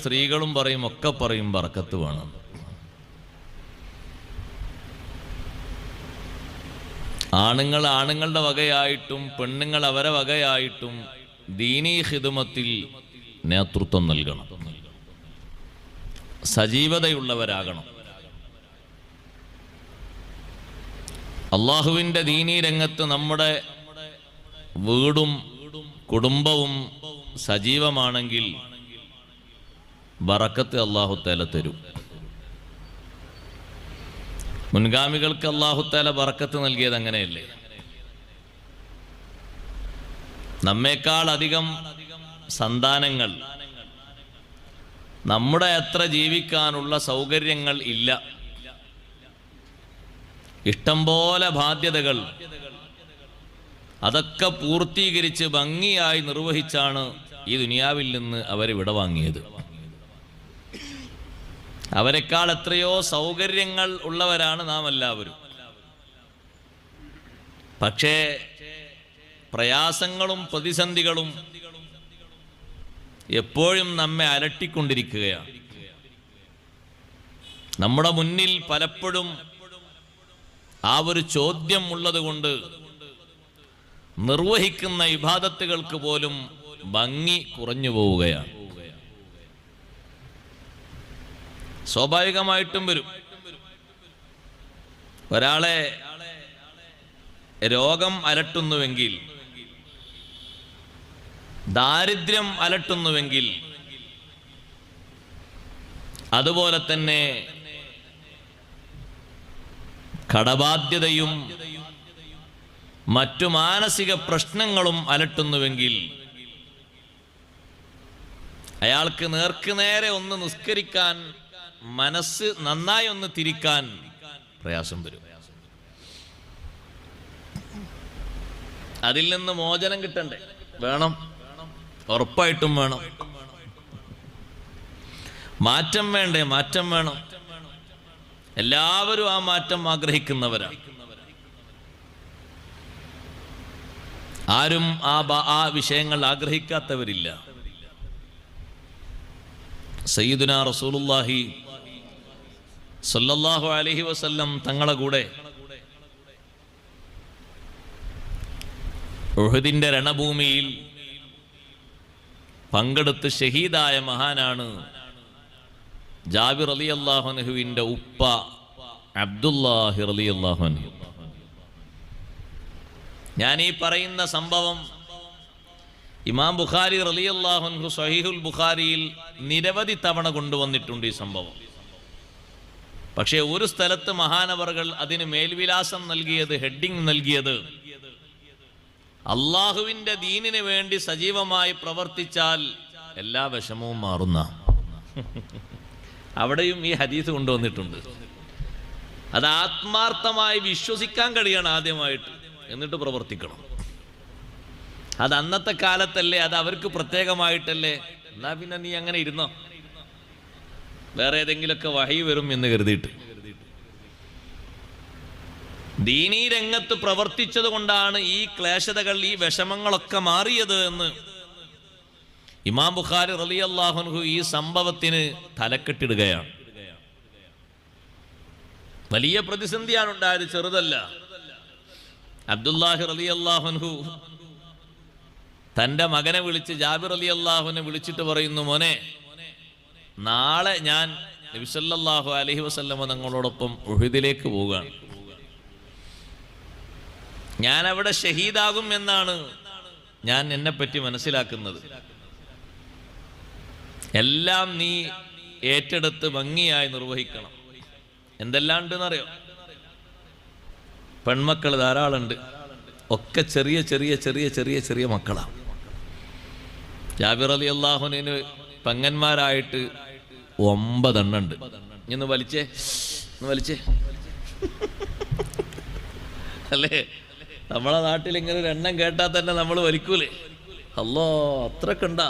സ്ത്രീകളും പറയും, ഒക്കെ പറയും ബറക്കത്ത് വേണം. ആണുങ്ങൾ ആണുങ്ങളുടെ വകയായിട്ടും പെണ്ണുങ്ങൾ അവരെ വകയായിട്ടും ദീനീ ഖിദ്മത്തിൽ നേതൃത്വം നൽകണം, സജീവതയുള്ളവരാകണം. അള്ളാഹുവിൻ്റെ ദീനീ രംഗത്ത് നമ്മുടെ വീടും കുടുംബവും സജീവമാണെങ്കിൽ ബറക്കത്ത് അല്ലാഹു തആല തരും. മുൻഗാമികൾക്ക് അല്ലാഹു തആല ബറക്കത്ത് നൽകിയത് അങ്ങനെയല്ലേ? നമ്മേക്കാൾ അധികം സന്താനങ്ങൾ, നമ്മുടെ അത്ര ജീവിക്കാനുള്ള സൗകര്യങ്ങൾ ഇല്ല, ഇഷ്ടം പോലെ ബാധ്യതകൾ, അതൊക്കെ പൂർത്തീകരിച്ച് ഭംഗിയായി നിർവഹിച്ചാണ് ഈ ദുനിയാവിൽ നിന്ന് അവർ വിട വാങ്ങിയത്. അവരെക്കാൾ എത്രയോ സൗകര്യങ്ങൾ ഉള്ളവരാണ് നാം എല്ലാവരും. പക്ഷേ പ്രയാസങ്ങളും പ്രതിസന്ധികളും എപ്പോഴും നമ്മെ അലട്ടിക്കൊണ്ടിരിക്കുകയാണ്. നമ്മുടെ മുന്നിൽ പലപ്പോഴും ആ ഒരു ചോദ്യം ഉള്ളതുകൊണ്ട് നിർവഹിക്കുന്ന ഇബാദത്തുകൾക്ക് പോലും ഭംഗി കുറഞ്ഞു പോവുകയാണ്. സ്വാഭാവികമായിട്ടും വരും. ഒരാളെ രോഗം അലട്ടുന്നുവെങ്കിൽ, ദാരിദ്ര്യം അലട്ടുന്നുവെങ്കിൽ, അതുപോലെ തന്നെ കടബാധ്യതയും മറ്റു മാനസിക പ്രശ്നങ്ങളും അലട്ടുന്നുവെങ്കിൽ അയാൾക്ക് നേർക്കുനേരെ ഒന്ന് നിസ്കരിക്കാൻ, മനസ്സ് നന്നായി ഒന്ന് തിരിക്കാൻ പ്രയാസം വരും. അതിൽ നിന്ന് മോചനം കിട്ടണ്ടേ? വേണം, ഉറപ്പായിട്ടും വേണം. മാറ്റം വേണ്ടേ? മാറ്റം വേണം. എല്ലാവരും ആ മാറ്റം ആഗ്രഹിക്കുന്നവരാണ്. ആരും ആ വിഷയങ്ങൾ ആഗ്രഹിക്കാത്തവരില്ല. സയ്യിദുനാ റസൂലുള്ളാഹി സല്ലല്ലാഹു അലൈഹി വസല്ലം തങ്ങളെ കൂടെ ഉഹദിന്റെ രണഭൂമിയിൽ പങ്കെടുത്ത് ഷഹീദായ മഹാനാണ് ജാബിർ റളിയല്ലാഹു അൻഹുവിന്റെ ഉപ്പ അബ്ദുല്ലാഹി റളിയല്ലാഹു അൻഹു. ഞാൻ ഈ പറയുന്ന സംഭവം ഇമാം ബുഖാരി റളിയല്ലാഹു അൻഹു സ്വഹീഹുൽ ബുഖാരിയിൽ നിരവധി തവണ കൊണ്ടുവന്നിട്ടുണ്ട് ഈ സംഭവം. പക്ഷേ ഒരു സ്ഥലത്ത് മഹാനവറുകൾ അതിന് മേൽവിലാസം നൽകിയത്, ഹെഡിങ് നൽകിയത്, അള്ളാഹുവിന്റെ ദീനിന് വേണ്ടി സജീവമായി പ്രവർത്തിച്ചാൽ എല്ലാ വിഷമവും മാറുന്ന. അവിടെയും ഈ ഹദീസ് കൊണ്ടുവന്നിട്ടുണ്ട്. അത് ആത്മാർത്ഥമായി വിശ്വസിക്കാൻ കഴിയണം ആദ്യമായിട്ട്, എന്നിട്ട് പ്രവർത്തിക്കണം. അത് അന്നത്തെ കാലത്തല്ലേ, അത് അവർക്ക് പ്രത്യേകമായിട്ടല്ലേ. എന്നാ പിന്നെ നീ അങ്ങനെ ഇരുന്നോ, വേറെ ഏതെങ്കിലുമൊക്കെ വഹി വരും എന്ന് കരുതിയിട്ട്. ദീനീ രംഗത്ത് പ്രവർത്തിച്ചത് കൊണ്ടാണ് ഈ ക്ലേശതകൾ, ഈ വിഷമങ്ങളൊക്കെ മാറിയത് എന്ന് ഇമാം ബുഖാരി റളിയല്ലാഹു അൻഹു ഈ സംഭവത്തിന് തലക്കെട്ടിടുകയാണ്. വലിയ പ്രതിസന്ധിയാണ് ഉണ്ടായത്, ചെറുതല്ല. അബ്ദുല്ലാഹി റളിയല്ലാഹു അൻഹു തൻ്റെ മകനെ വിളിച്ച്, ജാബിർ റളിയല്ലാഹുവിനെ വിളിച്ചിട്ട് പറയുന്നു, മോനെ, നാളെ ഞാൻ നബി സല്ലല്ലാഹു അലൈഹി വസല്ലമ തങ്ങളോടൊപ്പം ഉഹദിലേക്ക് പോവുകയാണ്. ഞാൻ അവിടെ ഷഹീദാകും എന്നാണ് ഞാൻ എന്നെപ്പറ്റി മനസ്സിലാക്കുന്നത്. എല്ലാം നീ ഏറ്റെടുത്ത് ഭംഗിയായി നിർവഹിക്കണം. എന്തെല്ലാം ഉണ്ടെന്നറിയോ? പെൺമക്കൾ ധാരാളമുണ്ട്, ഒക്കെ ചെറിയ ചെറിയ ചെറിയ ചെറിയ ചെറിയ മക്കളാണ്. ജാബിർ റളിയല്ലാഹുവിന് പെങ്ങന്മാരായിട്ട് 9 എണ്ണുണ്ട്. ഇന്ന് വലിച്ചേ, വലിച്ചേ അല്ലേ? നമ്മളെ നാട്ടിൽ ഇങ്ങനെ ഒരു എണ്ണം കേട്ടാൽ തന്നെ നമ്മൾ വലിക്കൂലേ? അല്ലോ, അത്രക്ക് ഉണ്ടാ?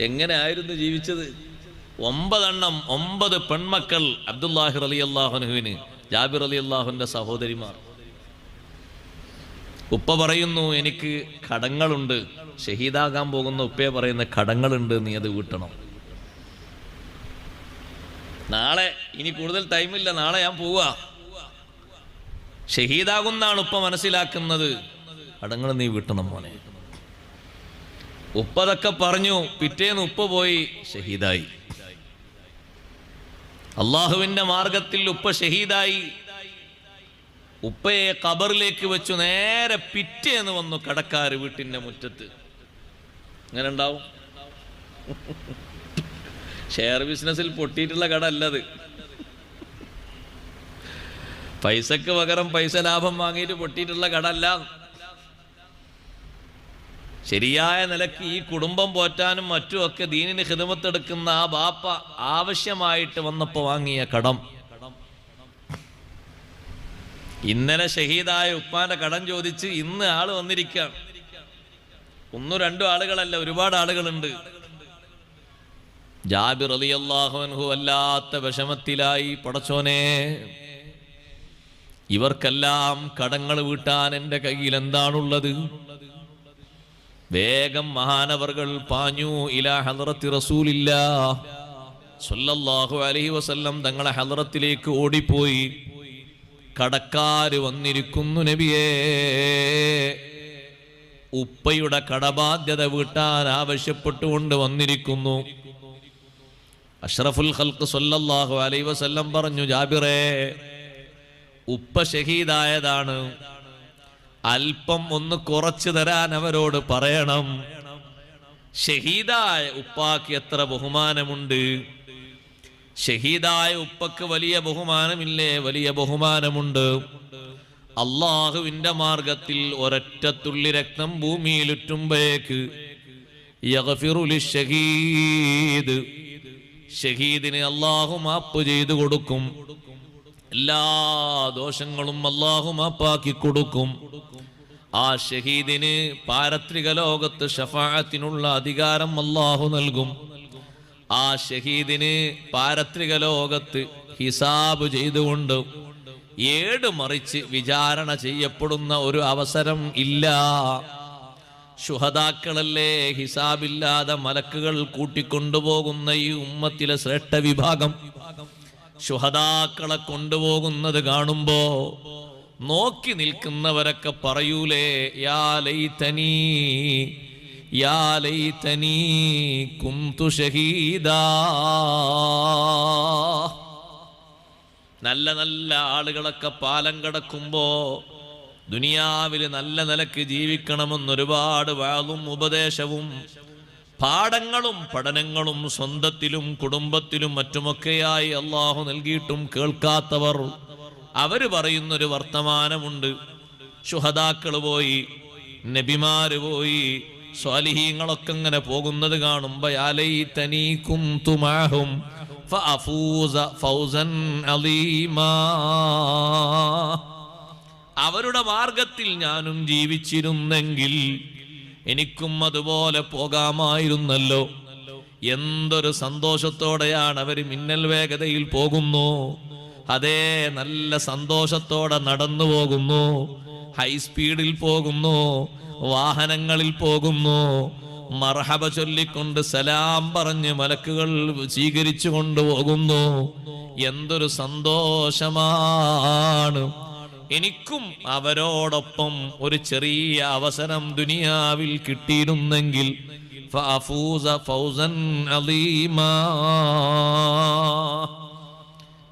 എങ്ങനെ ആയിരുന്നു ജീവിച്ചത്? 9 എണ്ണം, 9 പെൺമക്കൾ അബ്ദുല്ലാഹി റളിയല്ലാഹു അൻഹുവിന്, ജാബിർ റളിയല്ലാഹുവിന്റെ സഹോദരിമാർ. ഉപ്പ പറയുന്നു, എനിക്ക് കടങ്ങളുണ്ട്. ഷഹീദാകാൻ പോകുന്ന ഉപ്പയെ പറയുന്ന കടങ്ങളുണ്ട്, നീ അത് വീട്ടണം. നാളെ ഇനി കൂടുതൽ ടൈമില്ല, നാളെ ഞാൻ പോവാ, ഷഹീദാകുന്നാണ് ഉപ്പ മനസ്സിലാക്കുന്നത്. കടങ്ങൾ നീ വീട്ടണം മോനെ. ഉപ്പതൊക്കെ പറഞ്ഞു. പിറ്റേന്ന് ഉപ്പ പോയി ഷഹീദായി. അള്ളാഹുവിന്റെ മാർഗത്തിൽ ഉപ്പ ഷഹീദായി. ഉപ്പയെ ഖബറിലേക്ക് വെച്ചു. നേരെ പിറ്റേന്ന് വന്നു കടക്കാര് വീട്ടിന്റെ മുറ്റത്ത്. അങ്ങനെ ഉണ്ടാവും. ഷെയർ ബിസിനസ്സിൽ പൊട്ടിയിട്ടുള്ള കട അല്ലത്. പൈസക്ക് പകരം പൈസ ലാഭം വാങ്ങിയിട്ട് പൊട്ടിയിട്ടുള്ള കട അല്ല. ശരിയായ നിലക്ക് ഈ കുടുംബം പോറ്റാനും മറ്റുമൊക്കെ ദീനിന് ഖിദ്മത്തെടുക്കുന്ന ആ ബാപ്പ ആവശ്യമായിട്ട് വന്നപ്പോ വാങ്ങിയ കടം. ഇന്നലെ ഷഹീദായ ഉപ്പാന്റെ കടം ചോദിച്ച് ഇന്ന് ആള് വന്നിരിക്കുകയാണ്. ഒന്നും രണ്ടും ആളുകളല്ല, ഒരുപാട് ആളുകളുണ്ട്. ജാബിർ റളിയല്ലാഹു അൻഹു വല്ലാത്ത വിഷമത്തിലായി. പടച്ചോനെ, ഇവർക്കെല്ലാം കടങ്ങൾ വീട്ടാൻ എൻ്റെ കയ്യിൽ എന്താണുള്ളത്? വേഗം മഹാനവർകൾ പാഞ്ഞു ഇലാ ഹദ്റത്തി റസൂലില്ലാഹ് സ്വല്ലല്ലാഹു അലൈഹി വസല്ലം തങ്ങളെ ഹദ്റത്തിലേക്ക് ഓടിപ്പോയി. കടക്കാര് വന്നിരിക്കുന്നു നബിയേ, ഉപ്പയുടെ കടബാധ്യത വീട്ടാൻ ആവശ്യപ്പെട്ടുകൊണ്ട് വന്നിരിക്കുന്നു. അഷ്റഫുൽ ഖൽഖ് സ്വല്ലല്ലാഹു അലൈഹി വസല്ലം പറഞ്ഞു, ജാബിറേ, ഉപ്പ ഷഹീദായതാണ്, അല്പം ഒന്ന് കുറച്ചു തരാൻ അവരോട് പറയണം. ഷഹീദായ ഉപ്പാക്ക് എത്ര ബഹുമാനമുണ്ട്! ഷഹീദായ ഉപ്പക്ക് വലിയ ബഹുമാനമില്ലേ? വലിയ ബഹുമാനമുണ്ട്. അള്ളാഹുവിന്റെ മാർഗത്തിൽ ഒരൊറ്റ തുള്ളി രക്തം ഭൂമിയിലുറ്റുമ്പോഴേക്ക് യഗ്ഫിറു ലിശ്ശഹീദ്, ഷഹീദിന് അള്ളാഹു മാപ്പ് ചെയ്തു കൊടുക്കും. എല്ലാ ദോഷങ്ങളും അള്ളാഹു മാപ്പാക്കി കൊടുക്കും. ആ ഷഹീദിന് പാരത്രിക ലോകത്ത് ശഫാഅത്തിനുള്ള അധികാരം അള്ളാഹു നൽകും. ആ ഷഹീദിന് പാരത്രിക ലോകത്ത് ഹിസാബ് ചെയ്തുകൊണ്ട് ഏട് മറിച്ച് വിചാരണ ചെയ്യപ്പെടുന്ന ഒരു അവസരം ഇല്ല. ശുഹദാക്കളല്ലേ ഹിസാബില്ലാതെ മലക്കുകൾ കൂട്ടിക്കൊണ്ടുപോകുന്ന ഈ ഉമ്മത്തിലെ ശ്രേഷ്ഠ വിഭാഗം. ശുഹദാക്കളെ കൊണ്ടുപോകുന്നത് കാണുമ്പോ നോക്കി നിൽക്കുന്നവരൊക്കെ പറയൂലേ, യാ ലൈതനീ യാ ലൈതനീ കുന്തു ഷഹീദാ. നല്ല നല്ല ആളുകളൊക്കെ പാലം കടക്കുമ്പോ ദുനിയാവിൽ നല്ല നിലക്ക് ജീവിക്കണമെന്നൊരുപാട് വാളും ഉപദേശവും പാഠങ്ങളും പഠനങ്ങളും സ്വന്തത്തിലും കുടുംബത്തിലും മറ്റുമൊക്കെയായി അള്ളാഹു നൽകിയിട്ടും കേൾക്കാത്തവർ, അവര് പറയുന്നൊരു വർത്തമാനമുണ്ട്. ശുഹദാക്കള് പോയി, നബിമാര് പോയി, സ്വാലിഹീങ്ങളൊക്കെ ഇങ്ങനെ പോകുന്നത് കാണുമ്പോ യാ ലൈതനീ കുന്തു മഅഹും ഫഅഫൂസ ഫൗസൻ അളീമാ. അവരുടെ മാർഗത്തിൽ ഞാനും ജീവിച്ചിരുന്നെങ്കിൽ എനിക്കും അതുപോലെ പോകാമായിരുന്നല്ലോ. എന്തൊരു സന്തോഷത്തോടെയാണ് അവര് മിന്നൽ വേഗതയിൽ പോകുന്നു. അതേ, നല്ല സന്തോഷത്തോടെ നടന്നു പോകുന്നു, ഹൈസ്പീഡിൽ പോകുന്നു, വാഹനങ്ങളിൽ പോകുന്നു, മർഹബ ചൊല്ലിക്കൊണ്ട് സലാം പറഞ്ഞ് മലക്കുകൾ സ്വീകരിച്ചു കൊണ്ടുപോകുന്നു. എന്തൊരു സന്തോഷമാണ്! എനിക്കും അവരോടൊപ്പം ഒരു ചെറിയ അവസരം ദുനിയാവിൽ കിട്ടിയിരുന്നെങ്കിൽ ഫഅഫൂസ ഫൗസൻ അളീമാ.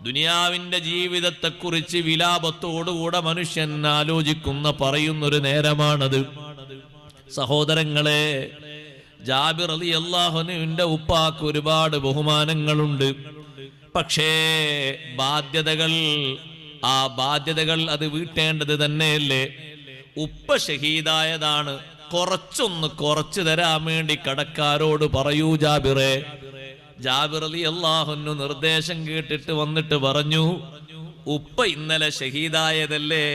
ദുനിയാവിന്റെ ജീവിതത്തെക്കുറിച്ച് വിലാപത്തോടുകൂടെ മനുഷ്യൻ ആലോചിക്കുന്ന പറയുന്നൊരു നേരമാണത്. സഹോദരങ്ങളെ, ജാബിർ റളിയല്ലാഹു അൻഹുവിന്റെ ഉപ്പാക്ക് ഒരുപാട് ബഹുമാനങ്ങളുണ്ട്. പക്ഷേ ബാധ്യതകൾ, ആ ബാധ്യതകൾ അത് വീട്ടേണ്ടത് തന്നെയല്ലേ? ഉപ്പ ഷഹീദായതാണ്, കുറച്ചൊന്ന് കുറച്ചു തരാൻ വേണ്ടി കടക്കാരോട് പറയൂ ജാബിറേ. ജാബിർ റളിയല്ലാഹു അൻഹു നിർദ്ദേശം കേട്ടിട്ട് വന്നിട്ട് പറഞ്ഞു, ഉപ്പ ഇന്നലെ ഷഹീദായതല്ലേ,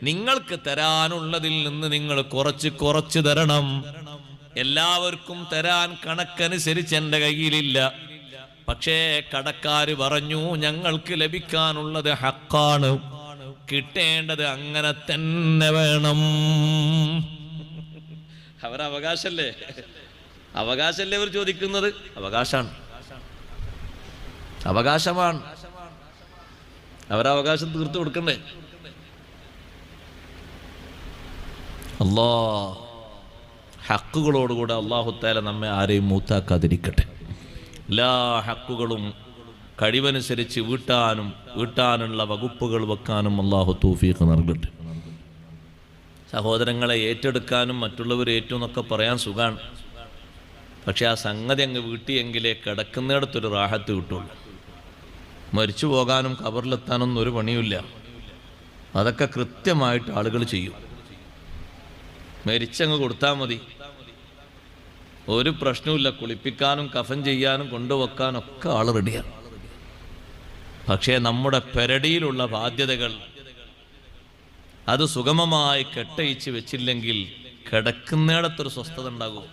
നിങ്ങൾക്ക് തരാനുള്ളതിൽ നിന്ന് നിങ്ങൾ കുറച്ച് തരണം. എല്ലാവർക്കും തരാൻ കണക്കനുസരിച്ച് എൻ്റെ കയ്യിലില്ല. പക്ഷേ കടക്കാര് പറഞ്ഞു, ഞങ്ങൾക്ക് ലഭിക്കാനുള്ളത് ഹക്കാണ്, കിട്ടേണ്ടത് അങ്ങനെ തന്നെ വേണം. അവരവകാശല്ലേ, അവകാശല്ലേ അവർ ചോദിക്കുന്നത്? അവകാശാണ്. അവകാശമാണ്, അവരവകാശം തീർത്തു കൊടുക്കണ്ടേ? ഹക്കുകളോടുകൂടെ അല്ലാഹു തആല നമ്മെ ആരെയും മൂത്താക്കാതിരിക്കട്ടെ. എല്ലാ ഹക്കുകളും കഴിവനുസരിച്ച് വീട്ടാനുള്ള വകുപ്പുകൾ വെക്കാനും അല്ലാഹു തൗഫീഖ് നൽകട്ടെ. സഹോദരങ്ങളെ ഏറ്റെടുക്കാനും മറ്റുള്ളവർ ഏറ്റെന്നൊക്കെ പറയാൻ സുഖാണ്. പക്ഷെ ആ സംഗതി അങ്ങ് വീട്ടിയെങ്കിലേ കിടക്കുന്നിടത്തൊരു റാഹത്ത് കിട്ടുള്ളൂ. മരിച്ചു പോകാനും ഖബറിലെത്താനൊന്നും ഒരു പണിയുമില്ല. അതൊക്കെ കൃത്യമായിട്ട് ആളുകൾ ചെയ്യും. മരിച്ചങ്ങ് കൊടുത്താൽ മതി, ഒരു പ്രശ്നവുമില്ല. കുളിപ്പിക്കാനും കഫൻ ചെയ്യാനും കൊണ്ടുവെക്കാനും ഒക്കെ ആൾ റെഡിയാണ്. പക്ഷേ നമ്മുടെ പെരടിയിലുള്ള ബാധ്യതകൾ അത് സുഗമമായി കെട്ടയിച്ച് വെച്ചില്ലെങ്കിൽ കിടക്കുന്നിടത്തൊരു സ്വസ്ഥത ഉണ്ടാകും.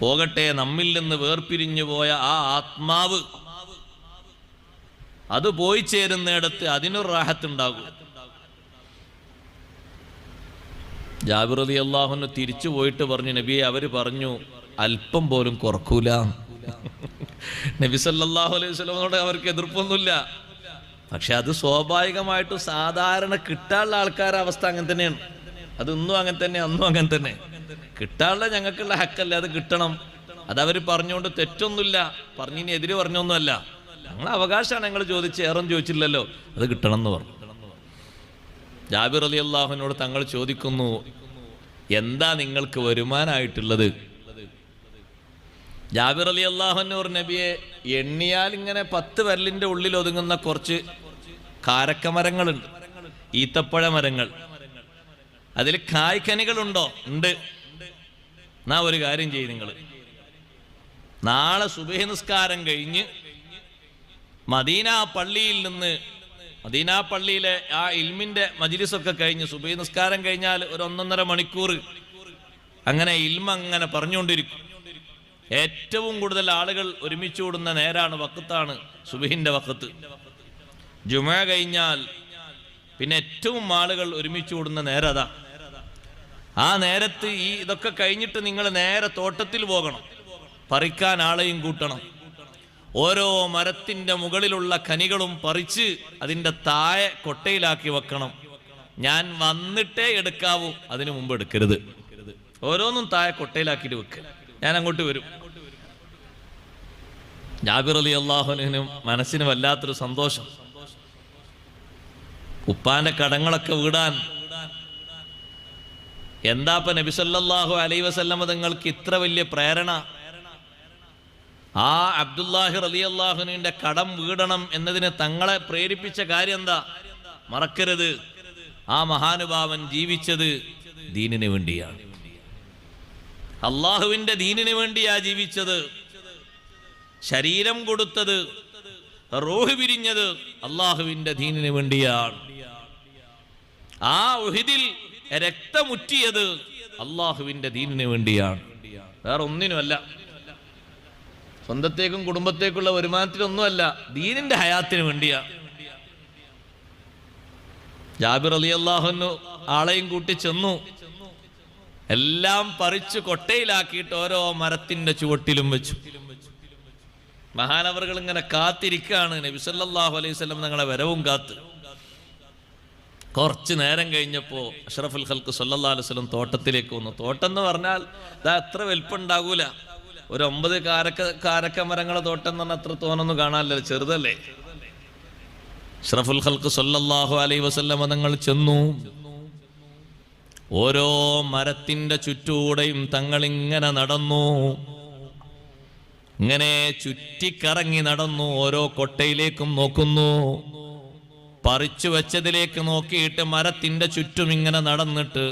പോകട്ടെ, നമ്മിൽ നിന്ന് വേർപിരിഞ്ഞു പോയ ആ ആത്മാവ് അത് പോയി ചേരുന്നിടത്ത് അതിനൊരു റാഹത്തുണ്ടാകും. ജാബിർ റളിയല്ലാഹു അൻഹു തിരിച്ചു പോയിട്ട് പറഞ്ഞു, നബിയെ അവര് പറഞ്ഞു അല്പം പോലും കുറക്കൂല. നബി സല്ലല്ലാഹു അലൈഹി വസല്ലമയോട് അവർക്ക് എതിർപ്പൊന്നുമില്ല. പക്ഷെ അത് സ്വാഭാവികമായിട്ടും സാധാരണ കിട്ടാനുള്ള ആൾക്കാരുടെ അവസ്ഥ അങ്ങനെ തന്നെയാണ്. അത് ഇന്നും അങ്ങനെ തന്നെ, അന്നും അങ്ങനെ തന്നെ. കിട്ടാനുള്ള ഞങ്ങൾക്കുള്ള ഹക്കല്ല, അത് കിട്ടണം. അതവർ പറഞ്ഞുകൊണ്ട് തെറ്റൊന്നുമില്ല, പറഞ്ഞതിന് എതിര് പറഞ്ഞൊന്നുമല്ല. ഞങ്ങളെ അവകാശമാണ്, ഞങ്ങൾ ചോദിച്ച് ഏറൊന്നും ചോദിച്ചില്ലല്ലോ, അത് കിട്ടണം എന്ന് പറഞ്ഞു. ജാബിർ റളിയല്ലാഹു അൻഹുവിനോട് തങ്ങൾ ചോദിക്കുന്നു, എന്താ നിങ്ങൾക്ക് വരുമാനമായിട്ടുള്ളത്? ജാബിർ റളിയല്ലാഹു അൻഹു നബിയെ, എണ്ണിയാൽ ഇങ്ങനെ 10 വിരലിന്റെ ഉള്ളിൽ ഒതുങ്ങുന്ന കുറച്ച് കാരക്കമരങ്ങളുണ്ട്, ഈത്തപ്പഴ മരങ്ങൾ. അതിൽ കായ്ക്കനികളുണ്ടോ? ഉണ്ട്. എന്നാ ഒരു കാര്യം ചെയ്യും, നിങ്ങൾ നാളെ സുബഹി നിസ്കാരം കഴിഞ്ഞ് മദീന പള്ളിയിലെ ആ ഇൽമിന്റെ മജ്ലിസൊക്കെ കഴിഞ്ഞ് സുബഹി നിസ്കാരം കഴിഞ്ഞാൽ ഒരു 1.5 മണിക്കൂർ അങ്ങനെ ഇൽമ അങ്ങനെ പറഞ്ഞുകൊണ്ടിരിക്കും. ഏറ്റവും കൂടുതൽ ആളുകൾ ഒരുമിച്ച് കൂടുന്ന നേരാണ്, വഖത്താണ് സുബഹിന്റെ വഖത്ത്. ജുമുഅ കഴിഞ്ഞാൽ പിന്നെ ഏറ്റവും ആളുകൾ ഒരുമിച്ച് കൂടുന്ന നേരം അതാ. ആ നേരത്ത് ഇതൊക്കെ കഴിഞ്ഞിട്ട് നിങ്ങൾ നേരെ തോട്ടത്തിൽ പോകണം, പറിക്കാൻ ആളെയും കൂട്ടണം. ഓരോ മരത്തിന്റെ മുകളിലുള്ള കനികളും പറിച്ച് അതിൻ്റെ താഴെ കൊട്ടയിലാക്കി വെക്കണം. ഞാൻ വന്നിട്ടേ എടുക്കാവൂ, അതിനു മുമ്പ് എടുക്കരുത്. ഓരോന്നും താഴെ കൊട്ടയിലാക്കിയിട്ട് വെക്കുക, ഞാൻ അങ്ങോട്ട് വരും. ജാബിർ റളിയല്ലാഹു അൻഹു മനസ്സിന് വല്ലാത്തൊരു സന്തോഷം. ഉപ്പാന്റെ കടങ്ങളൊക്കെ വീടാൻ എന്താപ്പ നബി സല്ലല്ലാഹു അലൈഹി വസല്ലം തങ്ങൾക്ക് ഇത്ര വലിയ പ്രേരണ? ആ അബ്ദുല്ലാഹി റളിയല്ലാഹു അൻഹുവിന്റെ കടം വീടണം എന്നതിന് തങ്ങളെ പ്രേരിപ്പിച്ച കാര്യം എന്താ? മറക്കരുത്, ആ മഹാനുഭാവൻ ജീവിച്ചത് ദീനിന് വേണ്ടിയാണ്, അള്ളാഹുവിന്റെ ദീനിന് വേണ്ടിയാ ജീവിച്ചത്. ശരീരം കൊടുത്തത്, റൂഹ് പിരിഞ്ഞത് അള്ളാഹുവിന്റെ ദീനിന് വേണ്ടിയാണ്. ആ ഉഹദിൽ രക്തമുറ്റിയത് അള്ളാഹുവിന്റെ ദീനിന് വേണ്ടിയാണ്, വേറെ ഒന്നിനുമല്ല. സ്വന്തത്തേക്കും കുടുംബത്തേക്കുള്ള വരുമാനത്തിനൊന്നുമല്ല, ദീനിന്റെ ഹയാത്തിന് വേണ്ടിയാ. ജാബിർ റളിയല്ലാഹു അൻഹു ആളെയും കൂട്ടി ചെന്നു. എല്ലാം പറിച്ചു കൊട്ടയിലാക്കിയിട്ട് ഓരോ മരത്തിന്റെ ചുവട്ടിലും വെച്ചു. മഹാനവറുകൾ ഇങ്ങനെ കാത്തിരിക്കാണ്, നബി സല്ലല്ലാഹു അലൈഹി വസല്ലം തങ്ങളെ വരവും കാത്ത്. കുറച്ച് നേരം കഴിഞ്ഞപ്പോൾ അഷ്റഫുൽ ഖൽഖ് സല്ലല്ലാഹു അലൈഹി വസല്ലം തോട്ടത്തിലേക്ക് വന്നു. തോട്ടം എന്ന് പറഞ്ഞാൽ ഇതാ അത്ര വലിപ്പം ഉണ്ടാകൂല, ഒരു 9 കാരക്ക മരങ്ങളെ തോട്ടം എന്ന് പറഞ്ഞാൽ അത്ര തോന്നൊന്നും കാണാനല്ലോ, ചെറുതല്ലേ. അഷ്റഫുൽ ഖൽഖ് സല്ലല്ലാഹു അലൈഹി വസല്ലം തങ്ങൾ ചെന്നു. ഓരോ മരത്തിന്റെ ചുറ്റൂടെയും തങ്ങളിങ്ങനെ നടന്നു, ഇങ്ങനെ ചുറ്റിക്കറങ്ങി നടന്നു. ഓരോ കൊട്ടയിലേക്കും നോക്കുന്നു, പറിച്ചു വെച്ചതിലേക്ക് നോക്കിയിട്ട് മരത്തിന്റെ ചുറ്റും ഇങ്ങനെ നടന്നിട്ട്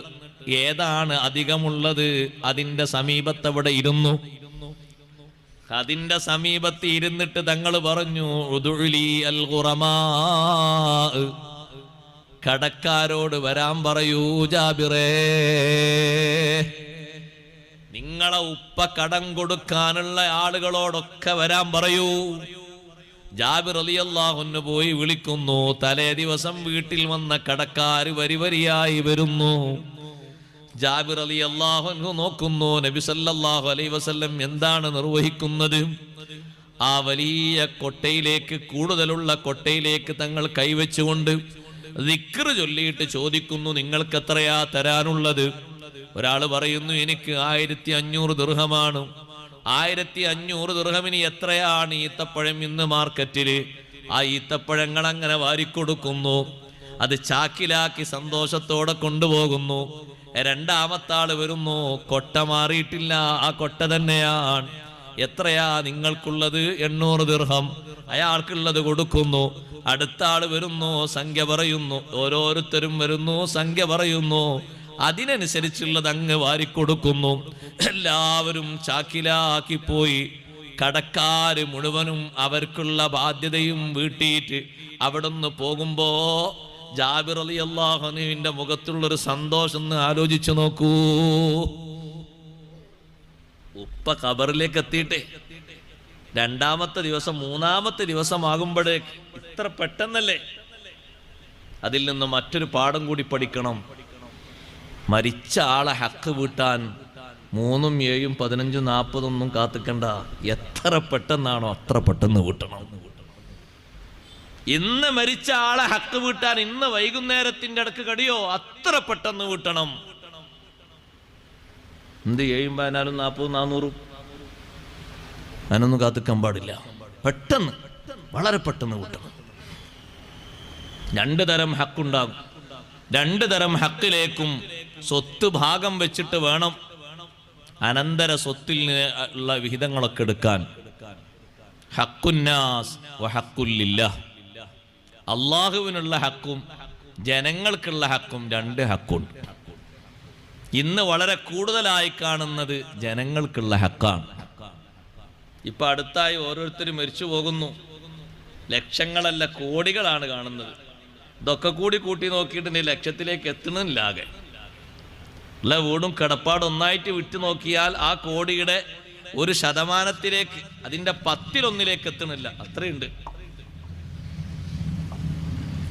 ഏതാണ് അധികമുള്ളത് അതിന്റെ സമീപത്തവിടെ ഇരുന്നു. അതിന്റെ സമീപത്ത് ഇരുന്നിട്ട് തങ്ങൾ പറഞ്ഞു, ഉദുലി അൽ ഖുറമാ, കടക്കാരോട് വരാൻ പറയൂ ജാബിറേ, നിങ്ങളെ ഉപ്പ കടം കൊടുക്കാനുള്ള ആളുകളോടൊക്കെ വരാൻ പറയൂ. ജാബിർ റളിയല്ലാഹു അൻഹു പോയി വിളിക്കുന്നു. തലേ ദിവസം വീട്ടിൽ വന്ന കടക്കാര് വരിവരിയായി വരുന്നു. ജാബിർ റളിയല്ലാഹു അൻഹു നോക്കുന്നു, നബി സല്ലല്ലാഹു അലൈഹി വസല്ലം എന്താണ് നിർവഹിക്കുന്നത്? ആ വലിയ കൊട്ടയിലേക്ക്, കൂടുതലുള്ള കൊട്ടയിലേക്ക് തങ്ങൾ കൈവച്ചുകൊണ്ട് ദിക്ർ ചൊല്ലിയിട്ട് ചോദിക്കുന്നു, നിങ്ങൾക്ക് എത്രയാ തരാനുള്ളത്? ഒരാൾ പറയുന്നു, എനിക്ക് 1500 ദിർഹമാണ്. 1500 ദിർഹമിന് എത്രയാണ് ഈത്തപ്പഴം ഇന്ന് മാർക്കറ്റില്? ആ ഈത്തപ്പഴങ്ങൾ അങ്ങനെ വാരിക്കൊടുക്കുന്നു. അത് ചാക്കിലാക്കി സന്തോഷത്തോടെ കൊണ്ടുപോകുന്നു. രണ്ടാമത്തെ ആള് വരുന്നു, കൊട്ട മാറിയിട്ടില്ല, ആ കൊട്ട തന്നെയാണ്. എത്രയാ നിങ്ങൾക്കുള്ളത്? 800 ദിർഹം. അയാൾക്കുള്ളത് കൊടുക്കുന്നു. അടുത്ത ആള് വരുന്നു, സംഖ്യ പറയുന്നു. ഓരോരുത്തരും വരുന്നു, സംഖ്യ പറയുന്നു. അതിനനുസരിച്ചുള്ളത് അങ്ങ് വാരിക്കൊടുക്കുന്നു. എല്ലാവരും ചാക്കിലാക്കി പോയി. കടക്കാര് മുഴുവനും അവർക്കുള്ള ബാധ്യതയും വീട്ടിയിട്ട് അവിടുന്ന് പോകുമ്പോ ജാബിർ റളിയല്ലാഹു അൻഹുവിന്റെ മുഖത്തുള്ളൊരു സന്തോഷം ഒന്ന് ആലോചിച്ചു നോക്കൂ. ഉപ്പ ഖബറിലേക്ക് എത്തിയിട്ടേ രണ്ടാമത്തെ ദിവസം, മൂന്നാമത്തെ ദിവസമാകുമ്പോഴേ ഇത്ര പെട്ടെന്നല്ലേ? അതിൽ നിന്ന് മറ്റൊരു പാഠം കൂടി പഠിക്കണം. മരിച്ച ആളെ ഹക്ക് വീട്ടാൻ 3, 7, 15, 40 ഒന്നും കാത്തിക്കണ്ട. എത്ര പെട്ടെന്നാണോ അത്ര പെട്ടെന്ന് വീട്ടണം. ഇന്ന് മരിച്ച ആളെ ഹക്ക് വീട്ടാൻ ഇന്ന് വൈകുന്നേരത്തിന്റെ അടുക്ക് കടിയോ അത്ര പെട്ടെന്ന് വീട്ടണം. എന്ത് 7, 14, 40, 400 അതിനൊന്നും കാത്തിക്കാൻ പാടില്ല. പെട്ടെന്ന്, വളരെ പെട്ടെന്ന് വീട്ടണം. 2 തരം ഹക്കുണ്ടാകും. 2 തരം ഹക്കിലേക്കും സ്വത്ത് ഭാഗം വെച്ചിട്ട് വേണം അനന്തര സ്വത്തിൽ ഉള്ള വിഹിതങ്ങളൊക്കെ എടുക്കാൻ. ഹക്കുന്നാസ് വ ഹക്കുല്ലില്ലാഹ്. അള്ളാഹുവിനുള്ള ഹക്കും ജനങ്ങൾക്കുള്ള ഹക്കും 2 ഹക്കുണ്ട്. ഇന്ന് വളരെ കൂടുതലായി കാണുന്നത് ജനങ്ങൾക്കുള്ള ഹക്കാണ്. ഇപ്പൊ അടുത്തായി ഓരോരുത്തരും മരിച്ചു പോകുന്നു. ലക്ഷങ്ങളല്ല, കോടികളാണ് കാണുന്നത്. ഇതൊക്കെ കൂടി കൂട്ടി നോക്കിയിട്ട് ലക്ഷത്തിലേക്ക് എത്തണില്ലാകെ. ഉള്ള വീടും കിടപ്പാടും ഒന്നായിട്ട് വിട്ടു നോക്കിയാൽ ആ കോടിയുടെ 1% അതിന്റെ 10-1 എത്തണില്ല. അത്രയുണ്ട്.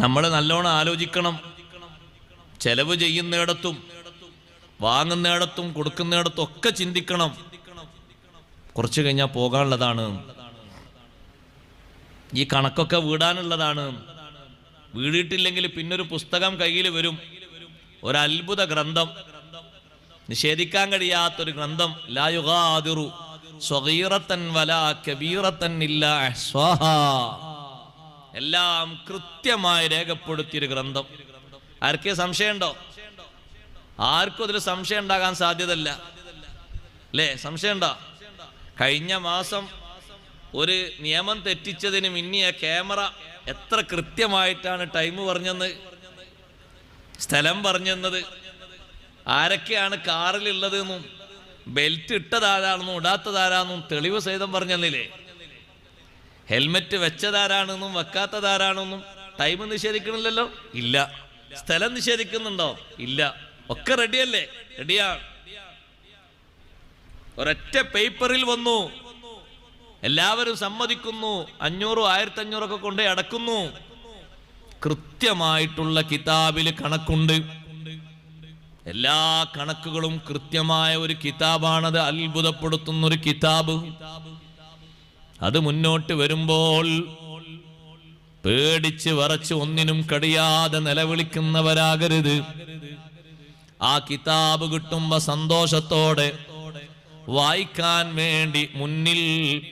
നമ്മൾ നല്ലോണം ആലോചിക്കണം. ചെലവ് ചെയ്യുന്നിടത്തും വാങ്ങുന്നിടത്തും കൊടുക്കുന്നിടത്തും ഒക്കെ ചിന്തിക്കണം. കുറച്ചു കഴിഞ്ഞാൽ പോകാനുള്ളതാണ്. ഈ കണക്കൊക്കെ വീടാനുള്ളതാണ്. വീടിയിട്ടില്ലെങ്കിൽ പിന്നൊരു പുസ്തകം കയ്യിൽ വരും. ഒരത്ഭുത ഗ്രന്ഥം, നിഷേധിക്കാൻ കഴിയാത്തൊരു ഗ്രന്ഥം. ലാ യുഗാദിറു സ്വഗീറത്തൻ വലാ കബീറത്തൻ ഇല്ലാ അഹ്സാഹാ. എല്ലാം കൃത്യമായി രേഖപ്പെടുത്തിയൊരു ഗ്രന്ഥം. ആർക്കേ സംശയമുണ്ടോ? ആർക്കും അതിൽ സംശയം ഉണ്ടാകാൻ സാധ്യതയില്ല അല്ലേ? സംശയമുണ്ടോ? കഴിഞ്ഞ മാസം ഒരു നിയമം തെറ്റിച്ചതിന് മിന്നിയ ക്യാമറ എത്ര കൃത്യമായിട്ടാണ് ടൈം പറഞ്ഞെന്ന്, സ്ഥലം പറഞ്ഞെന്നത്, ആരൊക്കെയാണ് കാറിലുള്ളത് എന്നും ബെൽറ്റ് ഇട്ടതാരാണെന്നും ഇടാത്തതാരാണെന്നും തെളിവ് സഹിതം പറഞ്ഞെന്നില്ലേ? Helmet വെച്ചതാരാണെന്നും വെക്കാത്തതാരാണെന്നും time നിഷേധിക്കണില്ലല്ലോ? ഇല്ല. സ്ഥലം നിഷേധിക്കുന്നുണ്ടോ? ഇല്ല. ഒക്കെ റെഡിയല്ലേ? റെഡിയാണ്. ഒരൊറ്റ പേപ്പറിൽ വന്നു, എല്ലാവരും സമ്മതിക്കുന്നു. 500, 1500 ഒക്കെ കൊണ്ടേ അടക്കുന്നു. കൃത്യമായിട്ടുള്ള കിതാബിൽ കണക്കുണ്ട്. എല്ലാ കണക്കുകളും കൃത്യമായ ഒരു കിതാബാണത്. അത്ഭുതപ്പെടുത്തുന്നൊരു കിതാബ്. അത് മുന്നോട്ട് വരുമ്പോൾ പേടിച്ച് വിറച്ച് ഒന്നിനും കഴിയാതെ നിലവിളിക്കുന്നവരാകരുത്. ആ കിതാബ് കിട്ടുമ്പോ സന്തോഷത്തോടെ വായിക്കാൻ വേണ്ടി മുന്നിൽ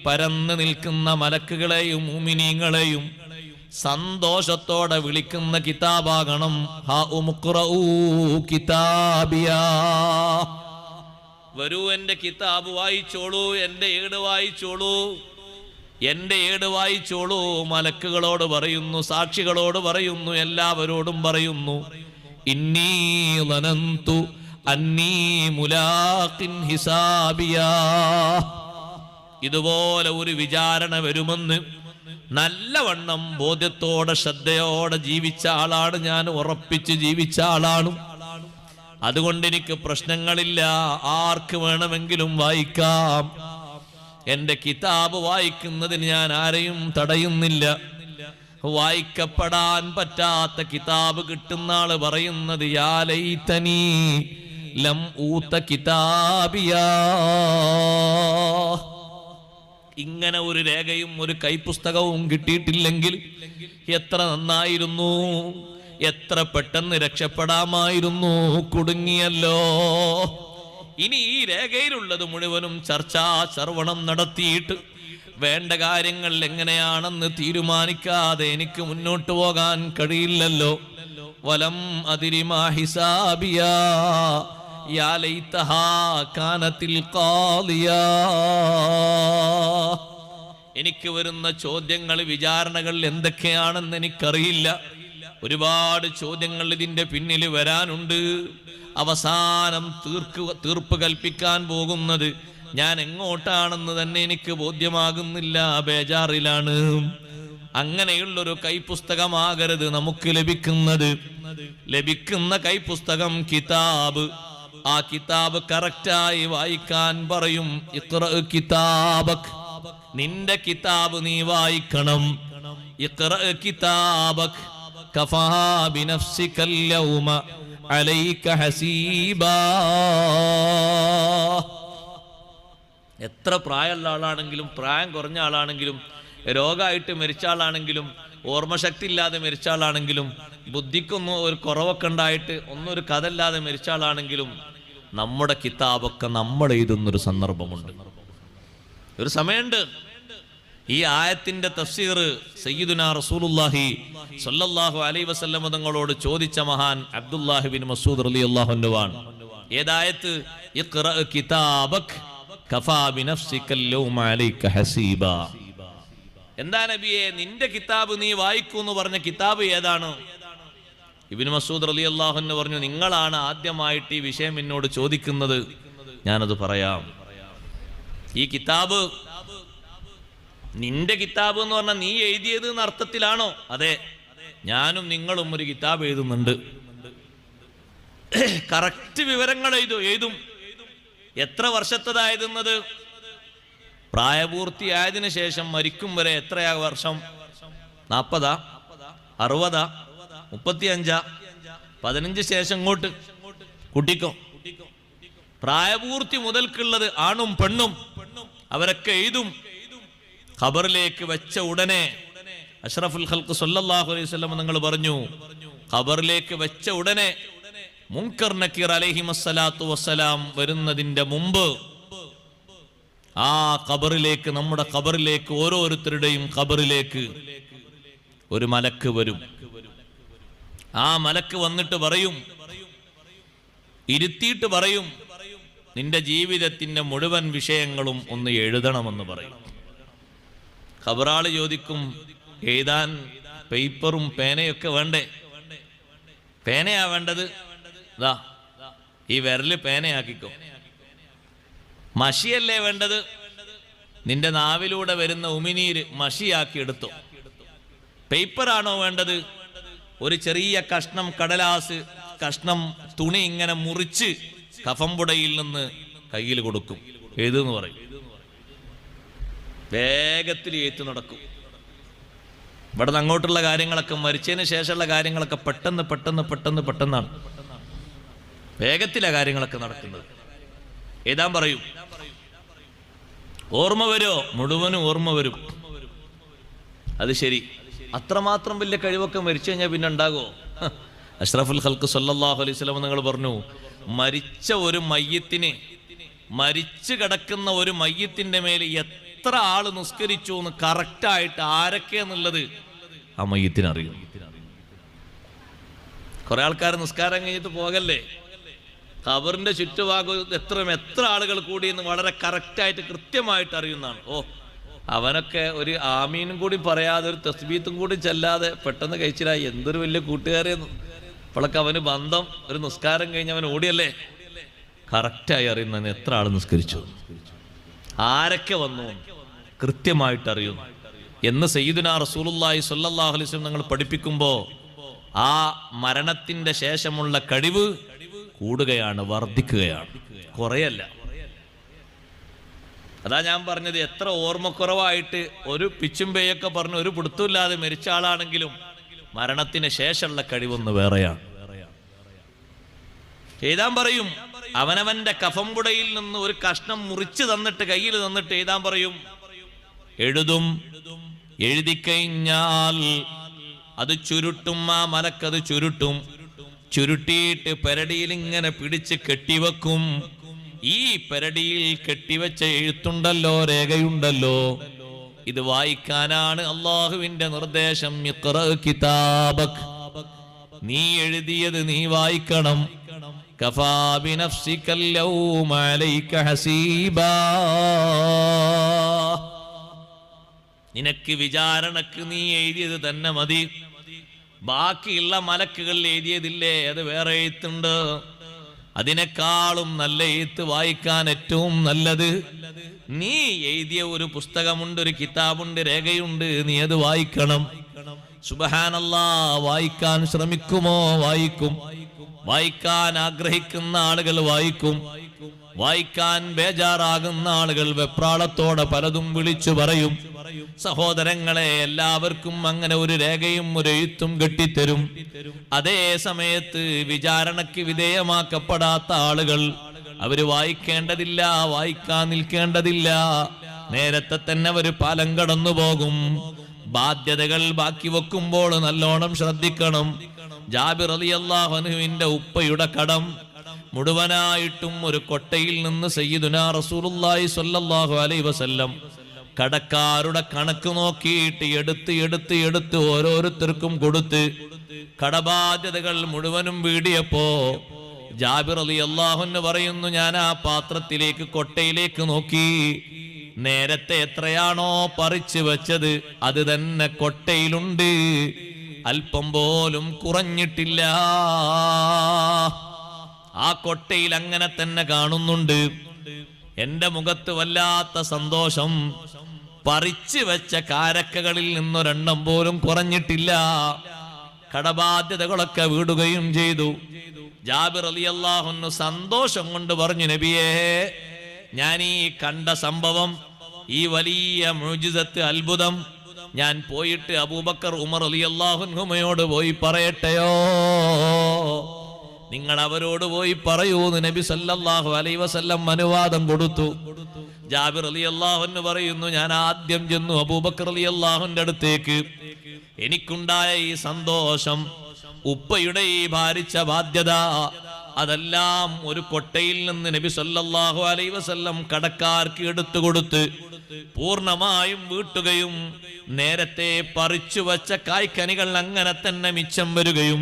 പരന്നു നിൽക്കുന്ന മലക്കുകളെയും മുഅ്മിനീങ്ങളെയും സന്തോഷത്തോടെ വിളിക്കുന്ന കിതാബാകണം. വരൂ, എന്റെ കിതാബ് വായിച്ചോളൂ, എന്റെ ഏട് വായിച്ചോളൂ, എന്റെ ഏട് വായിച്ചോളൂ. മലക്കുകളോട് പറയുന്നു, സാക്ഷികളോട് പറയുന്നു, എല്ലാവരോടും പറയുന്നു. ഇന്നീ ളനന്തു അന്നീ മുലാഖിൻ ഹിസാബിയാ. ഇതുപോലെ ഒരു വിചാരണ വരുമെന്ന് നല്ലവണ്ണം ബോധ്യത്തോടെ ശ്രദ്ധയോടെ ജീവിച്ച ആളാണ് ഞാൻ. ഉറപ്പിച്ച് ജീവിച്ച ആളാണ്. അതുകൊണ്ട് എനിക്ക് പ്രശ്നങ്ങളില്ല. ആർക്ക് വേണമെങ്കിലും വായിക്കാം. എന്റെ കിതാബ് വായിക്കുന്നതിന് ഞാൻ ആരെയും തടയുന്നില്ല. വായിക്കപ്പെടാൻ പറ്റാത്ത കിതാബ് കിട്ടുന്ന ആള് പറയുന്നത്, യാ ലൈതനീ ലം ഊത കിതാബിയാ. ഇങ്ങനെ ഒരു രേഖയും ഒരു കൈപ്പുസ്തകവും കിട്ടിയിട്ടില്ലെങ്കിൽ എത്ര നന്നായിരുന്നു, എത്ര പെട്ടെന്ന് രക്ഷപ്പെടാമായിരുന്നു. കുടുങ്ങിയല്ലോ. ഇനി ഈ രേഖയിലുള്ളത് മുഴുവനും ചർച്ചാ സർവണം നടത്തിയിട്ട് വേണ്ട കാര്യങ്ങൾ എങ്ങനെയാണെന്ന് തീരുമാനിക്കാതെ എനിക്ക് മുന്നോട്ട് പോകാൻ കഴിയില്ലല്ലോ. വലം അതിരിമാ ഹിസാബിയാ യാ ലൈതഹാ കാനത്തിൽ ഖാദിയാ. എനിക്ക് വരുന്ന ചോദ്യങ്ങൾ, വിചാരണകൾ എന്തൊക്കെയാണെന്ന് എനിക്കറിയില്ല. ഒരുപാട് ചോദ്യങ്ങൾ ഇതിന്റെ പിന്നിൽ വരാനുണ്ട്. അവസാനം തീർപ്പ് കൽപ്പിക്കാൻ പോകുന്നത് ഞാൻ എങ്ങോട്ടാണെന്ന് തന്നെ എനിക്ക് ബോധ്യമാകുന്നില്ല. ബേജാറിലാണ്. അങ്ങനെയുള്ളൊരു കൈപ്പുസ്തകമാകരുത് നമുക്ക് ലഭിക്കുന്നത്. ലഭിക്കുന്ന കൈപ്പുസ്തകം കിതാബ്. ആ കിതാബ് കറക്റ്റായി വായിക്കാൻ പറയും. ഇഖ്റ കിതാബക്, നിന്റെ കിതാബ് നീ വായിക്കണം. ഇഖ്റ കിതാബക് കഫാ ബിനഫ്സികൽ യൗമ അലൈക ഹസീബാ. എത്ര പ്രായമുള്ള ആളാണെങ്കിലും, പ്രായം കുറഞ്ഞ ആളാണെങ്കിലും, രോഗമായിട്ട് മരിച്ച ആളാണെങ്കിലും, ഓർമ്മശക്തി ഇല്ലാതെ മരിച്ച ആളാണെങ്കിലും, ബുദ്ധിക്കൊന്നും ഒരു കുറവൊക്കെ ഉണ്ടായിട്ട് ഒന്നൊരു കഥ ഇല്ലാതെ മരിച്ച ആളാണെങ്കിലും നമ്മുടെ കിതാബൊക്കെ നമ്മൾ എഴുതുന്നൊരു സന്ദർഭമുണ്ട്, ഒരു സമയമുണ്ട്. ഈ ആയത്തിന്റെ തഫ്സീർ സയ്യിദുനാ റസൂലുള്ളാഹി സ്വല്ലല്ലാഹു അലൈഹി വസല്ലം തങ്ങളോട് ചോദിച്ച മഹാൻ അബ്ദുല്ലാഹി ബിൻ മസ്ഊദ് റളിയല്ലാഹു അൻഹു ആണ്. ഏതായത്ത്? ഇഖ്റ കിതാബക് കഫാ ബിനഫ്സികൽ യൗമ അലൈക ഹസീബാ. എന്താ നബിയെ നിന്റെ കിതാബ് നീ വായിക്കൂ എന്ന് പറഞ്ഞ കിതാബ് ഏതാണ്? ഇബ്നു മസ്ഊദ് റളിയല്ലാഹു അൻഹു പറഞ്ഞു, നിങ്ങളാണ് ആദ്യമായിട്ട് ഈ വിഷയം എന്നോട് ചോദിക്കുന്നത്, ഞാനത് പറയാം. ഈ കിതാബ് നിന്റെ കിതാബ് എന്ന് പറഞ്ഞാൽ നീ എഴുതിയത് എന്ന അർത്ഥത്തിലാണോ? അതെ, ഞാനും നിങ്ങളും ഒരു കിതാബ് എഴുതുന്നുണ്ട്. കറക്റ്റ് വിവരങ്ങൾ എഴുതും. എത്ര വർഷത്തതായിരുന്നത്? പ്രായപൂർത്തിയായതിനു ശേഷം മരിക്കും വരെ എത്രയാ വർഷം? 40, 60, 35, 15 ശേഷം ഇങ്ങോട്ട് കുട്ടിക്കോ. പ്രായപൂർത്തി മുതൽക്കുള്ളത് ആണും പെണ്ണും അവരൊക്കെ എഴുതും. ഖബറിലേക്ക് വെച്ച ഉടനെ അഷ്റഫുൽ ഖൽഖ് സ്വല്ലല്ലാഹു അലൈഹി വസല്ലം നിങ്ങൾ പറഞ്ഞു, ഖബറിലേക്ക് വെച്ച ഉടനെ മുൻകർ നക്കീർ അലൈഹിമസ്സലാത്തു വസ്സലാം വരുന്നതിന്റെ മുമ്പ് ആ ഖബറിലേക്ക്, നമ്മുടെ ഖബറിലേക്ക്, ഓരോരുത്തരുടെയും ഖബറിലേക്ക് ഒരു മലക്ക് വരും. ആ മലക്ക് വന്നിട്ട് പറയും, ഇരുത്തിയിട്ട് പറയും, നിന്റെ ജീവിതത്തിന്റെ മുഴുവൻ വിഷയങ്ങളും ഒന്ന് എഴുതണമെന്ന് പറയും. ഖബറാള് ചോദിക്കും, എഴുതാൻ പേപ്പറും പേനയൊക്കെ വേണ്ടേ? പേനയാ വേണ്ടത്? ദാ ഈ വിരല് പേനയാക്കിക്കോ. മഷിയല്ലേ വേണ്ടത്? നിന്റെ നാവിലൂടെ വരുന്ന ഉമിനീര് മഷിയാക്കി എടുത്തോ. പേപ്പറാണോ വേണ്ടത്? ഒരു ചെറിയ കഷ്ണം കടലാസ്, കഷ്ണം തുണി ഇങ്ങനെ മുറിച്ച് കഫംപുടയിൽ നിന്ന് കയ്യിൽ കൊടുക്കും, എഴുതെന്ന് പറയും. വേഗത്തിൽ എഴുത്ത് നടക്കും. ഇവിടെ നിന്ന് അങ്ങോട്ടുള്ള കാര്യങ്ങളൊക്കെ, മരിച്ചതിന് ശേഷമുള്ള കാര്യങ്ങളൊക്കെ പെട്ടെന്നാണ്. വേഗത്തിലാ കാര്യങ്ങളൊക്കെ നടക്കുന്നത്. എഴുതാൻ പറയും. ഓർമ്മ വരുമോ? മുഴുവനും ഓർമ്മ വരും. അത് ശരി, അത്രമാത്രം വലിയ കഴിവൊക്കെ മരിച്ചു കഴിഞ്ഞാൽ പിന്നെ ഉണ്ടാകുമോ? അഷ്റഫുൽ ഖൽഖ് സ്വല്ലല്ലാഹു അലൈഹി വസല്ലം നിങ്ങൾ പറഞ്ഞു, മരിച്ച ഒരു മയ്യത്തിന്, മരിച്ചു കിടക്കുന്ന ഒരു മയ്യത്തിന്റെ മേൽ എത്ര ആള് നിസ്കരിച്ചു എന്ന് കറക്റ്റായിട്ട് ആരൊക്കെയാന്നുള്ളത് ആ മയ്യത്തിന് അറിയും. കുറെ ആൾക്കാർ നിസ്കാരം കഴിഞ്ഞിട്ട് പോകല്ലേ, ഖബറിന്റെ ചുറ്റുഭാഗം എത്ര ആളുകൾ കൂടി എന്ന് വളരെ കറക്റ്റായിട്ട് കൃത്യമായിട്ട് അറിയുന്നതാണ്. ഓ, അവനൊക്കെ ഒരു ആമീനും കൂടി പറയാതെ, ഒരു തസ്ബീത്തും കൂടി ചെല്ലാതെ പെട്ടെന്ന് കഴിച്ചില്ലായി, എന്തൊരു വലിയ കൂട്ടുകാരെന്ന്. അപ്പോഴൊക്കെ അവന് ബന്ധം, ഒരു നിസ്കാരം കഴിഞ്ഞ് അവൻ ഓടിയല്ലേ. കറക്റ്റായി അറിയുന്നതിന് എത്ര ആൾ നിസ്കരിച്ചു, ആരൊക്കെ വന്നു, കൃത്യമായിട്ട് അറിയുന്നു എന്ന് സയ്യിദുനാ റസൂലുള്ളാഹി സ്വല്ലല്ലാഹു അലൈഹി വസല്ലം ഞങ്ങൾ പഠിപ്പിക്കുമ്പോൾ ആ മരണത്തിന്റെ ശേഷമുള്ള കഴിവ് കൂടുകയാണ്, വർദ്ധിക്കുകയാണ്, കുറയല്ല. അതാ ഞാൻ പറഞ്ഞത്, എത്ര ഓർമ്മക്കുറവായിട്ട് ഒരു പിച്ചുംപേയൊക്കെ പറഞ്ഞ് ഒരു പിടുത്തമില്ലാതെ മരിച്ച ആളാണെങ്കിലും മരണത്തിന് ശേഷമുള്ള കഴിവൊന്ന് വേറെയാണ്. എഴുതാൻ പറയും. അവനവന്റെ കഫംപുടയിൽ നിന്ന് ഒരു കഷ്ണം മുറിച്ച് തന്നിട്ട്, കയ്യിൽ തന്നിട്ട് എഴുതാൻ പറയും. എഴുതും. എഴുതിക്കഴിഞ്ഞാൽ അത് ചുരുട്ടും. ആ മലക്കത് ചുരുട്ടും. ചുരുട്ടിയിട്ട് പെരടിയിൽ ഇങ്ങനെ പിടിച്ച് കെട്ടിവെക്കും. ഈ പെരടിയിൽ കെട്ടിവെച്ച എഴുത്തുണ്ടല്ലോ, രേഖയുണ്ടല്ലോ, ഇത് വായിക്കാനാണ് അള്ളാഹുവിന്റെ നിർദ്ദേശം. ഇഖ്റ കിതാബക്, നീ എഴുതിയത് നീ വായിക്കണം. കഫാ ബിനഫ്സികൽ യൗമ അലൈക ഹസീബാ, നിനക്ക് വിചാരണക്ക് നീ എഴുതിയത് തന്നെ മതി. ബാക്കിയുള്ള മലക്കുകൾ എഴുതിയതില്ലേ, അത് വേറെ എഴുത്തുണ്ട്. അതിനേക്കാളും നല്ല എഴുത്ത് വായിക്കാൻ ഏറ്റവും നല്ലത് നീ എഴുതിയ ഒരു പുസ്തകമുണ്ട്, ഒരു കിതാബുണ്ട്, രേഖയുണ്ട്, നീ അത് വായിക്കണം. സുബ്ഹാനല്ലാഹ്, വായിക്കാൻ ശ്രമിക്കുമോ? വായിക്കും. വായിക്കാൻ ആഗ്രഹിക്കുന്ന ആളുകൾ വായിക്കും. വായിക്കാൻ ബേജാറാകുന്ന ആളുകൾ വെപ്രാളത്തോടെ പലതും വിളിച്ചു പറയും. സഹോദരങ്ങളെ, എല്ലാവർക്കും അങ്ങനെ ഒരു രേഖയും ഒരു എഴുത്തും കെട്ടിത്തരും. അതേ സമയത്ത് വിചാരണയ്ക്ക് വിധേയമാക്കപ്പെടാത്ത ആളുകൾ, അവര് വായിക്കേണ്ടതില്ല, വായിക്കാൻ നിൽക്കേണ്ടതില്ല. നേരത്തെ തന്നെ ഒരു പാലം കടന്നു പോകും. ബാധ്യതകൾ ബാക്കി വെക്കുമ്പോൾ നല്ലോണം ശ്രദ്ധിക്കണം. ജാബിർ റളിയല്ലാഹു അൻഹുവിന്റെ ഉപ്പയുടെ കടം മുഴുവനായിട്ടും ഒരു കൊട്ടയിൽ നിന്ന് സയ്യിദുനാ റസൂലുള്ളാഹി സ്വല്ലല്ലാഹു അലൈഹി വസല്ലം കടക്കാരുടെ കണക്ക് നോക്കിയിട്ട് എടുത്ത് ഓരോരുത്തർക്കും കൊടുത്ത് കടബാധ്യതകൾ മുഴുവനും വീടിയപ്പോ ജാബിർ റളിയല്ലാഹു അൻഹു പറയുന്നു, ഞാൻ ആ പാത്രത്തിലേക്ക്, കൊട്ടയിലേക്ക് നോക്കി. നേരത്തെ എത്രയാണോ പറിച്ചു വെച്ചത് അത് തന്നെ കൊട്ടയിലുണ്ട്, അല്പം പോലും കുറഞ്ഞിട്ടില്ല. ആ കൊട്ടയിൽ അങ്ങനെ തന്നെ കാണുന്നുണ്ട്. എന്റെ മുഖത്ത് വല്ലാത്ത സന്തോഷം. പറിച്ചു വെച്ച കാരക്കകളിൽ നിന്നൊരെണ്ണം പോലും കുറഞ്ഞിട്ടില്ല. കടബാധ്യതകളൊക്കെ വീടുകയും ചെയ്തു. ജാബിർ റളിയല്ലാഹു അൻഹു സന്തോഷം കൊണ്ട് പറഞ്ഞു, നബിയേ, ഞാൻ ഈ കണ്ട സംഭവം, ഈ വലിയ മുഅ്ജിസത്ത്, അത്ഭുതം, ഞാൻ പോയിട്ട് അബൂബക്കർ, ഉമർ റളിയല്ലാഹു അൻഹുമയോട് പോയി പറയട്ടെയോ? നിങ്ങൾ അവരോട് പോയി പറയൂ. നബി സല്ലല്ലാഹു അലൈഹി വസല്ലം അനുവാദം കൊടുത്തു. ജാബിർ റളിയല്ലാഹു അൻഹു പറയുന്നു, ഞാൻ ആദ്യം ചെന്നു അബൂബക്കർ റളിയല്ലാഹുവിന്റെ അടുത്തേക്ക്. എനിക്കുണ്ടായ ഈ സന്തോഷം, ഉപ്പയുടെ ഈ ഭാരിച്ച ബാധ്യത, അതെല്ലാം ഒരു കൊട്ടയിൽ നിന്ന് നബി സല്ലല്ലാഹു അലൈഹി വസല്ലം കടക്കാർക്ക് എടുത്തു കൊടുത്ത് പൂർണ്ണമായും വീട്ടുകയും നേരത്തെ പറിച്ചു വച്ച കായ്ക്കനികൾ അങ്ങനെ തന്നെ മിച്ചം വരികയും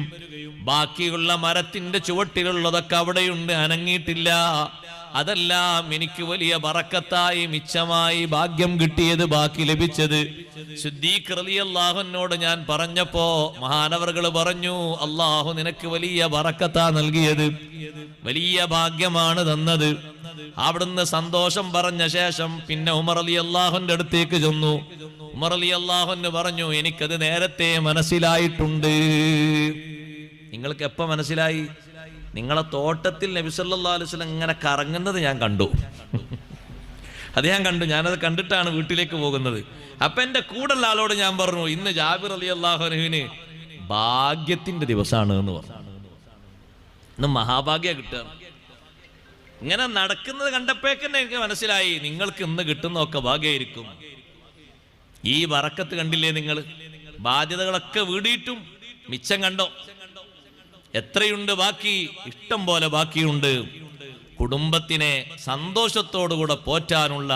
ബാക്കിയുള്ള മരത്തിന്റെ ചുവട്ടിലുള്ളതൊക്കെ അവിടെയുണ്ട്, അനങ്ങിയിട്ടില്ല. അതെല്ലാം എനിക്ക് വലിയ ബറക്കത്തായി, മിച്ചമായി, ഭാഗ്യം കിട്ടിയത്, ബാക്കി ലഭിച്ചത്. സിദ്ദീഖ് റളിയല്ലാഹു അൻഹുവോട് ഞാൻ പറഞ്ഞപ്പോ മഹാനവറുകൾ പറഞ്ഞു, അല്ലാഹു നിനക്ക് വലിയ ബറക്കത്താ നൽകിയത്, വലിയ ഭാഗ്യമാണ് തന്നത്. അവിടുന്ന് സന്തോഷം പറഞ്ഞ ശേഷം പിന്നെ ഉമർ റളിയല്ലാഹുവിന്റെ അടുത്തേക്ക് ചെന്നു. ഉമർ റളിയല്ലാഹു അൻഹു പറഞ്ഞു, എനിക്കത് നേരത്തെ മനസ്സിലായിട്ടുണ്ട്. നിങ്ങൾക്ക് എപ്പോ മനസ്സിലായി? നിങ്ങളെ തോട്ടത്തിൽ നബി സല്ലല്ലാഹു അലൈഹി വസല്ലം ഇങ്ങനെ കറങ്ങുന്നത് ഞാൻ കണ്ടു. അത് ഞാൻ കണ്ടു. ഞാനത് കണ്ടിട്ടാണ് വീട്ടിലേക്ക് പോകുന്നത്. അപ്പൊ എന്റെ കൂടെയുള്ള ആളോട് ഞാൻ പറഞ്ഞു, ഇന്ന് ജാബിർ റളിയല്ലാഹു അൻഹുവിന് ഭാഗ്യത്തിന്റെ ദിവസമാണ് എന്ന് പറഞ്ഞു. ഇന്ന് മഹാഭാഗ്യ കിട്ടുക. ഇങ്ങനെ നടക്കുന്നത് കണ്ടപ്പോഴേക്കന്നെ എനിക്ക് മനസ്സിലായി, നിങ്ങൾക്ക് ഇന്ന് കിട്ടുന്നതൊക്കെ ഭാഗ്യമായിരിക്കും. ഈ ബറക്കത്ത് കണ്ടില്ലേ നിങ്ങൾ? ബാധ്യതകളൊക്കെ വീടിയിട്ടും മിച്ചം കണ്ടോ? എത്രയുണ്ട് ബാക്കി? ഇഷ്ടം പോലെ ബാക്കിയുണ്ട്. കുടുംബത്തിനെ സന്തോഷത്തോടുകൂടെ പോറ്റാനുള്ള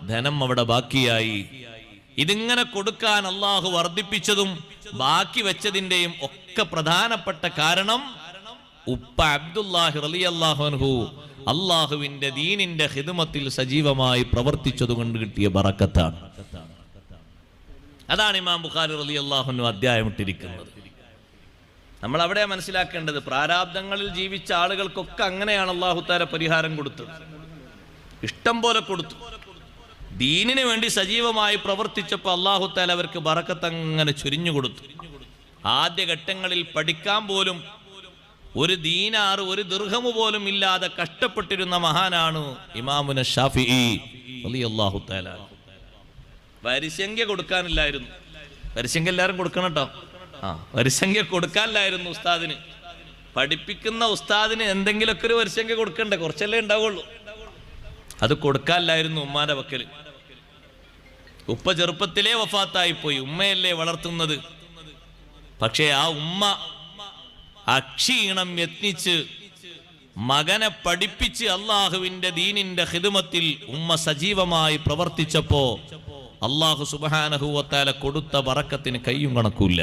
ധനം അവിടെ ബാക്കിയായി. ഇതിങ്ങനെ കൊടുക്കാൻ അള്ളാഹു വർദ്ധിപ്പിച്ചതും ബാക്കി വെച്ചതിന്റെയും ഒക്കെ പ്രധാനപ്പെട്ട കാരണം ഉപ്പ അബ്ദുല്ലാഹി റളിയല്ലാഹു അൻഹു അള്ളാഹുവിന്റെ ദീനിന്റെ ഖിദ്മത്തിൽ സജീവമായി പ്രവർത്തിച്ചതുകൊണ്ട് കിട്ടിയ ബറക്കത്താണ്. അതാണ് ഇമാം ബുഖാരി റളിയല്ലാഹു അൻഹു അധ്യായം ഇട്ടിരിക്കുന്നത്. നമ്മൾ അവിടെ മനസ്സിലാക്കേണ്ടത്, പ്രാരാബ്ദങ്ങളിൽ ജീവിച്ച ആളുകൾക്കൊക്കെ അങ്ങനെയാണ് അല്ലാഹു തആല പരിഹാരം കൊടുത്തത്. ഇഷ്ടം പോലെ കൊടുത്തു. ദീനിന് വേണ്ടി സജീവമായി പ്രവർത്തിച്ചപ്പോൾ അല്ലാഹു തആല അവർക്ക് ബറക്കത്ത് അങ്ങനെ ചൊരിഞ്ഞു കൊടുത്തു. ആദ്യഘട്ടങ്ങളിൽ പഠിക്കാൻ പോലും ഒരു ദീനാർ, ഒരു ദിർഹമു പോലും ഇല്ലാതെ കഷ്ടപ്പെട്ടിരുന്ന മഹാനാണ് ഇമാമുന ഷാഫിഈ റളിയല്ലാഹു തആല. വരിസംഖ്യ കൊടുക്കാനില്ലായിരുന്നു. വരിസംഖ്യ എല്ലാവരും കൊടുക്കണം കേട്ടോ. വരിസംഖ്യ കൊടുക്കാനില്ലായിരുന്നു ഉസ്താദിന്. പഠിപ്പിക്കുന്ന ഉസ്താദിന് എന്തെങ്കിലുമൊക്കെ ഒരു വരിസംഖ്യ കൊടുക്കണ്ടേ? കുറച്ചല്ലേ ഉണ്ടാവുള്ളൂ. അത് കൊടുക്കാനില്ലായിരുന്നു ഉമ്മാന്റെ പക്കല്. ഉപ്പ ചെറുപ്പത്തിലേ വഫാത്തായിപ്പോയി, ഉമ്മയല്ലേ വളർത്തുന്നത്. പക്ഷേ ആ ഉമ്മ അക്ഷീണം യത്നിച്ച് മകനെ പഠിപ്പിച്ച് അള്ളാഹുവിന്റെ ദീനിന്റെ ഖിദ്മത്തിൽ ഉമ്മ സജീവമായി പ്രവർത്തിച്ചപ്പോ അള്ളാഹു സുബ്ഹാനഹു വ തആല കൊടുത്ത ബറക്കത്തിന് കയ്യും കണക്കൂല്ല.